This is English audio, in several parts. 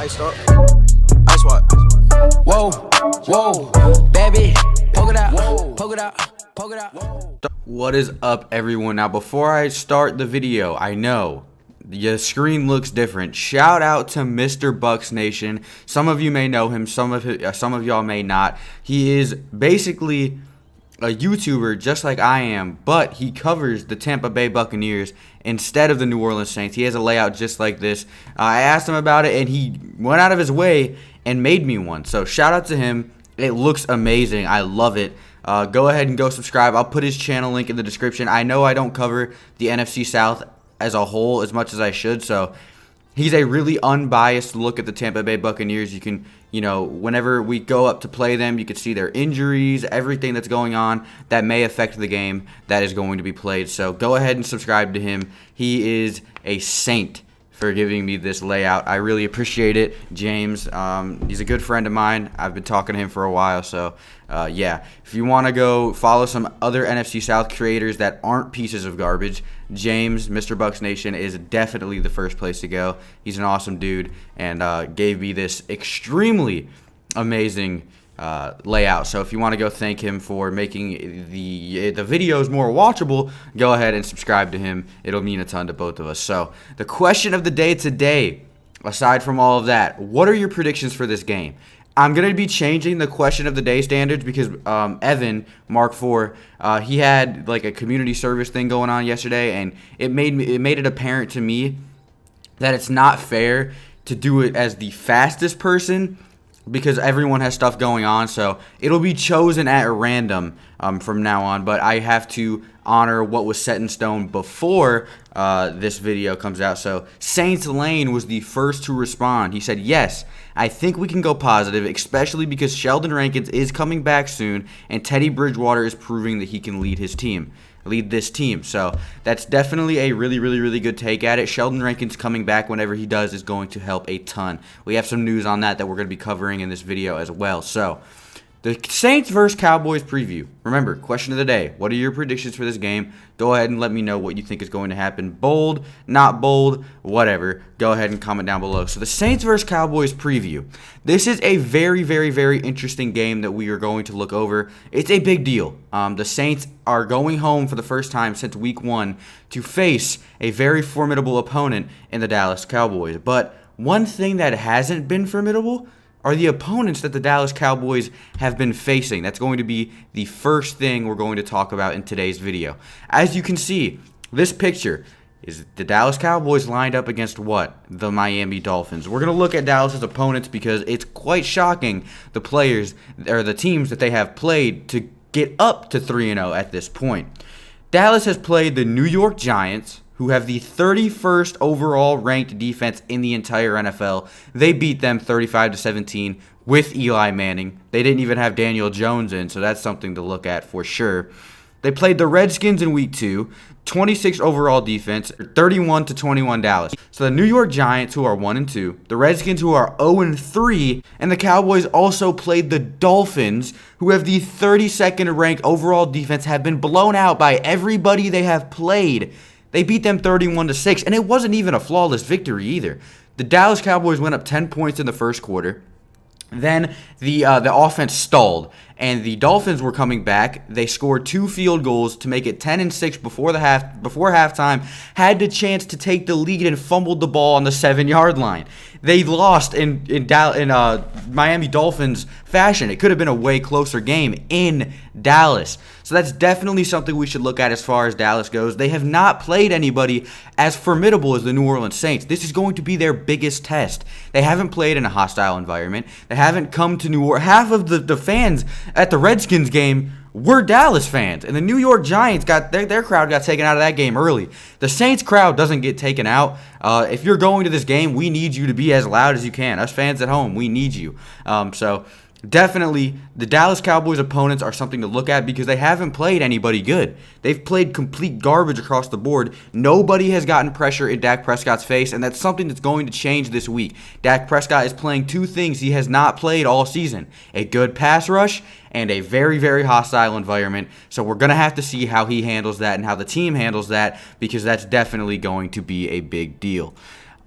Ice up. Ice what? Whoa, whoa, baby, poke it out, poke it out, poke it out. What is up, everyone? Now, before I start the video, I know the screen looks different. Shout out to Mr. Bucks Nation. Some of you may know him, some of y'all may not. He is basically a YouTuber just like I am, but he covers the Tampa Bay Buccaneers instead of the New Orleans Saints. He has a layout just like this. I asked him about it, and he went out of his way and made me one. So shout out to him. It looks amazing. I love it. Go ahead and go subscribe. I'll put his channel link in the description. I know I don't cover the NFC South as a whole as much as I should, so he's a really unbiased look at the Tampa Bay Buccaneers. You can, whenever we go up to play them, you can see their injuries, everything that's going on that may affect the game that is going to be played. So go ahead and subscribe to him. He is a saint for giving me this layout. I really appreciate it, James. He's a good friend of mine. I've been talking to him for a while, so yeah. If you want to go follow some other NFC South creators that aren't pieces of garbage, James, Mr. Bucks Nation, is definitely the first place to go. He's an awesome dude and gave me this extremely amazing layout. So if you want to go thank him for making the videos more watchable, go ahead and subscribe to him. It'll mean a ton to both of us. So the question of the day today, aside from all of that, what are your predictions for this game? I'm going to be changing the question of the day standards because Evan, Mark IV, he had like a community service thing going on yesterday, and it made it apparent to me that it's not fair to do it as the fastest person because everyone has stuff going on. So it'll be chosen at random from now on, but I have to honor what was set in stone before this video comes out. So Saints Lane was the first to respond. He said, yes, I think we can go positive, especially because Sheldon Rankins is coming back soon and Teddy Bridgewater is proving that he can lead this team. So that's definitely a really good take at it. Sheldon Rankins coming back whenever he does is going to help a ton. We have some news on that we're going to be covering in this video as well. So the Saints versus Cowboys preview. Remember, question of the day. What are your predictions for this game? Go ahead and let me know what you think is going to happen. Bold, not bold, whatever. Go ahead and comment down below. So the Saints versus Cowboys preview. This is a very interesting game that we are going to look over. It's a big deal. The Saints are going home for the first time since week 1 to face a very formidable opponent in the Dallas Cowboys. But one thing that hasn't been formidable are the opponents that the Dallas Cowboys have been facing. That's going to be the first thing we're going to talk about in today's video. As you can see, this picture is the Dallas Cowboys lined up against what? The Miami Dolphins. We're going to look at Dallas's opponents because it's quite shocking the players or the teams that they have played to get up to 3-0 at this point. Dallas has played the New York Giants, who have the 31st overall ranked defense in the entire NFL. They beat them 35-17 with Eli Manning. They didn't even have Daniel Jones in, so that's something to look at for sure. They played the Redskins in week 2, 26 overall defense, 31-21 Dallas. So the New York Giants, who are 1-2, the Redskins, who are 0-3, and the Cowboys also played the Dolphins, who have the 32nd ranked overall defense, have been blown out by everybody they have played. They beat them 31-6, and it wasn't even a flawless victory either. The Dallas Cowboys went up 10 points in the first quarter. Then the offense stalled, and the Dolphins were coming back. They scored 2 field goals to make it 10-6 before halftime. Had the chance to take the lead and fumbled the ball on the 7-yard line. They lost in Miami Dolphins fashion. It could have been a way closer game in Dallas. So that's definitely something we should look at as far as Dallas goes. They have not played anybody as formidable as the New Orleans Saints. This is going to be their biggest test. They haven't played in a hostile environment. They haven't come to New Orleans. Half of the fans at the Redskins game were Dallas fans, and the New York Giants got their crowd got taken out of that game early. The Saints crowd doesn't get taken out. If you're going to this game, we need you to be as loud as you can. Us fans at home, we need you. So definitely, the Dallas Cowboys opponents are something to look at because they haven't played anybody good. They've played complete garbage across the board. Nobody has gotten pressure in Dak Prescott's face, and that's something that's going to change this week. Dak Prescott is playing 2 things he has not played all season: a good pass rush and a very hostile environment. So we're going to have to see how he handles that and how the team handles that, because that's definitely going to be a big deal.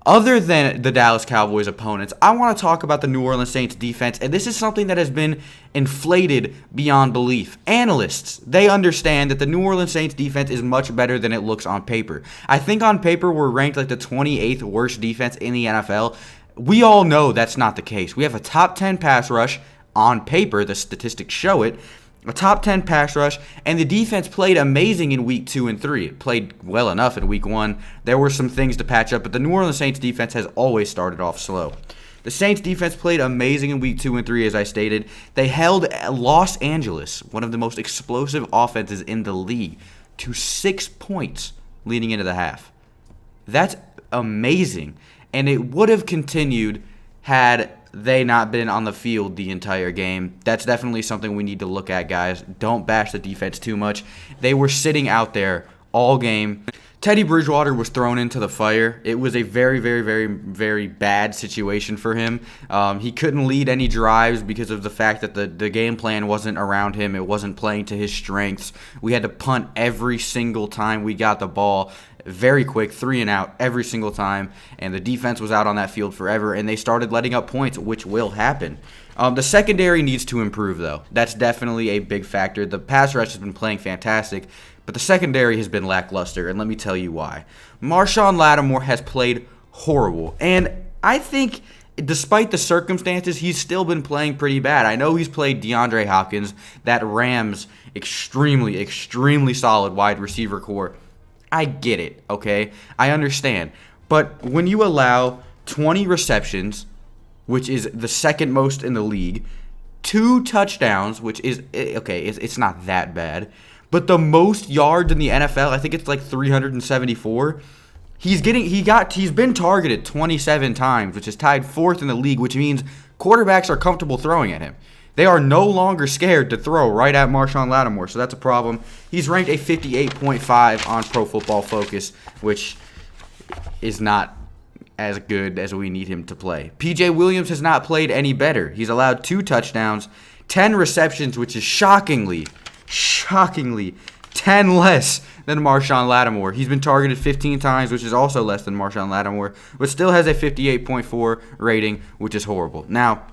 Other than the Dallas Cowboys opponents, I want to talk about the New Orleans Saints defense, and this is something that has been inflated beyond belief. Analysts, they understand that the New Orleans Saints defense is much better than it looks on paper. I think on paper we're ranked like the 28th worst defense in the NFL. We all know that's not the case. We have a top 10 pass rush on paper, the statistics show it. A top 10 pass rush, and the defense played amazing in week 2 and 3. It played well enough in week 1. There were some things to patch up, but the New Orleans Saints defense has always started off slow. The Saints defense played amazing in week 2 and 3, as I stated. They held Los Angeles, one of the most explosive offenses in the league, to 6 points leading into the half. That's amazing, and it would have continued had they not been on the field the entire game. That's definitely something we need to look at, guys. Don't bash the defense too much. They were sitting out there all game. Teddy Bridgewater was thrown into the fire. It was a very, very, very, very bad situation for him. He couldn't lead any drives because of the fact that the game plan wasn't around him. It wasn't playing to his strengths. We had to punt every single time we got the ball. Very quick, 3 and out every single time, and the defense was out on that field forever, and they started letting up points, which will happen. The secondary needs to improve, though. That's definitely a big factor. The pass rush has been playing fantastic, but the secondary has been lackluster, and let me tell you why. Marshawn Lattimore has played horrible, and I think despite the circumstances, he's still been playing pretty bad. I know he's played DeAndre Hopkins, that Rams extremely, extremely solid wide receiver core. I get it, okay? I understand. But when you allow 20 receptions, which is the second most in the league, 2 touchdowns, which is, okay, it's not that bad, but the most yards in the NFL, I think it's like 374. He's been targeted 27 times, which is tied 4th in the league, which means quarterbacks are comfortable throwing at him. They are no longer scared to throw right at Marshawn Lattimore, so that's a problem. He's ranked a 58.5 on Pro Football Focus, which is not as good as we need him to play. P.J. Williams has not played any better. He's allowed 2 touchdowns, 10 receptions, which is shockingly 10 less than Marshawn Lattimore. He's been targeted 15 times, which is also less than Marshawn Lattimore, but still has a 58.4 rating, which is horrible. Now,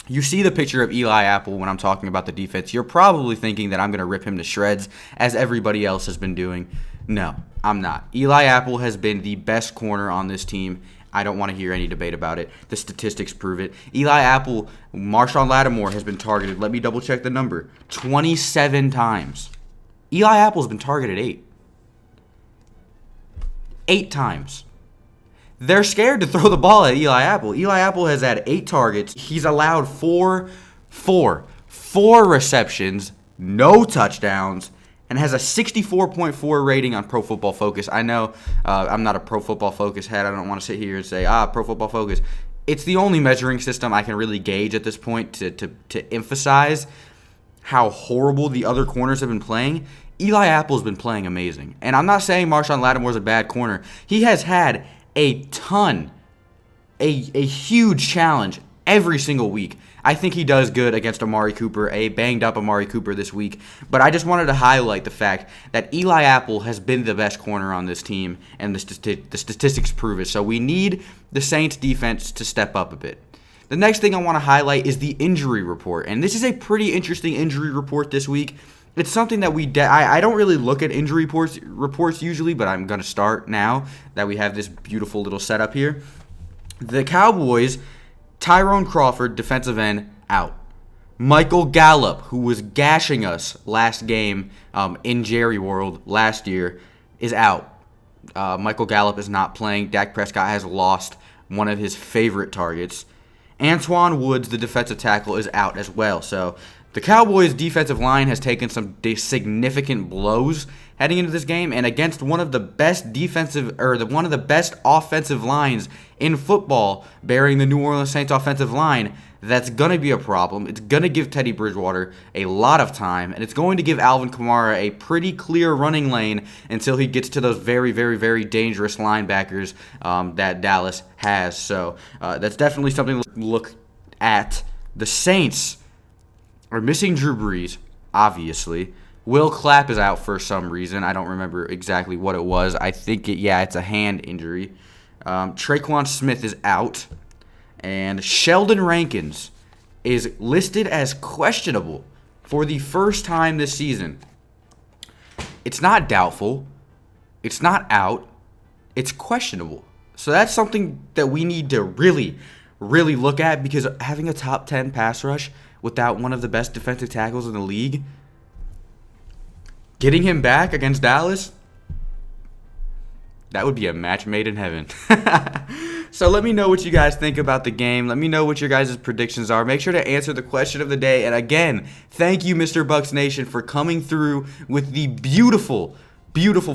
you see the picture of Eli Apple when I'm talking about the defense. You're probably thinking that I'm going to rip him to shreds, as everybody else has been doing. No, I'm not. Eli Apple has been the best corner on this team. I don't want to hear any debate about it. The statistics prove it. Eli Apple, Marshawn Lattimore has been targeted. Let me double check the number. 27 times. Eli Apple's been targeted 8. 8 times. They're scared to throw the ball at Eli Apple. Eli Apple has had 8 targets. He's allowed 4 receptions, no touchdowns, and has a 64.4 rating on Pro Football Focus. I know I'm not a Pro Football Focus head. I don't want to sit here and say, Pro Football Focus. It's the only measuring system I can really gauge at this point to emphasize how horrible the other corners have been playing. Eli Apple's been playing amazing. And I'm not saying Marshawn Lattimore's a bad corner. He has had a huge challenge every single week. I think he does good against Amari Cooper, a banged-up Amari Cooper this week. But I just wanted to highlight the fact that Eli Apple has been the best corner on this team, and the statistics prove it. So we need the Saints defense to step up a bit. The next thing I want to highlight is the injury report. And this is a pretty interesting injury report this week. It's something that I don't really look at injury reports usually, but I'm going to start now that we have this beautiful little setup here. The Cowboys, Tyrone Crawford, defensive end, out. Michael Gallup, who was gashing us last game in Jerry World last year, is out. Michael Gallup is not playing. Dak Prescott has lost one of his favorite targets. Antoine Woods, the defensive tackle, is out as well. So the Cowboys' defensive line has taken some significant blows heading into this game, and against one of the best offensive lines in football, bearing the New Orleans Saints offensive line, that's going to be a problem. It's going to give Teddy Bridgewater a lot of time, and it's going to give Alvin Kamara a pretty clear running lane until he gets to those very, very, very dangerous linebackers that Dallas has. So that's definitely something to look at. The Saints are missing Drew Brees, obviously. Will Clapp is out for some reason. I don't remember exactly what it was. I think it's a hand injury. Traquan Smith is out. And Sheldon Rankins is listed as questionable for the first time this season. It's not doubtful. It's not out. It's questionable. So that's something that we need to really look at, because having a top 10 pass rush without one of the best defensive tackles in the league, getting him back against Dallas, that would be a match made in heaven. So let me know what you guys think about the game. Let me know what your guys' predictions are. Make sure to answer the question of the day. And again, thank you, Mr. Bucks Nation, for coming through with the beautiful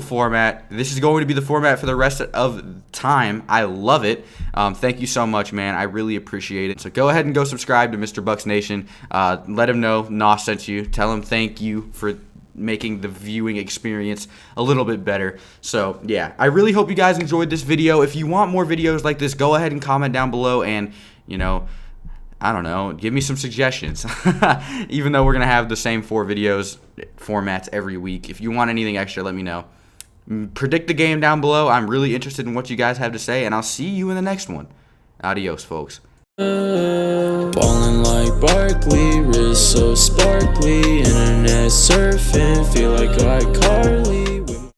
format. This is going to be the format for the rest of time. I love it. Thank you so much, man. I really appreciate it. So go ahead and go subscribe to Mr. Bucks Nation. Let him know Nos sent you. Tell him thank you for making the viewing experience a little bit better. So yeah, I really hope you guys enjoyed this video. If you want more videos like this, go ahead and comment down below, and I don't know, give me some suggestions. Even though we're gonna have the same 4 videos formats every week, if you want anything extra, let me know. Predict the game down below. I'm really interested in what you guys have to say, and I'll see you in the next one. Adios, folks. Ballin' like Barkley, wrist so sparkly, internet surfing, feel like I Carly.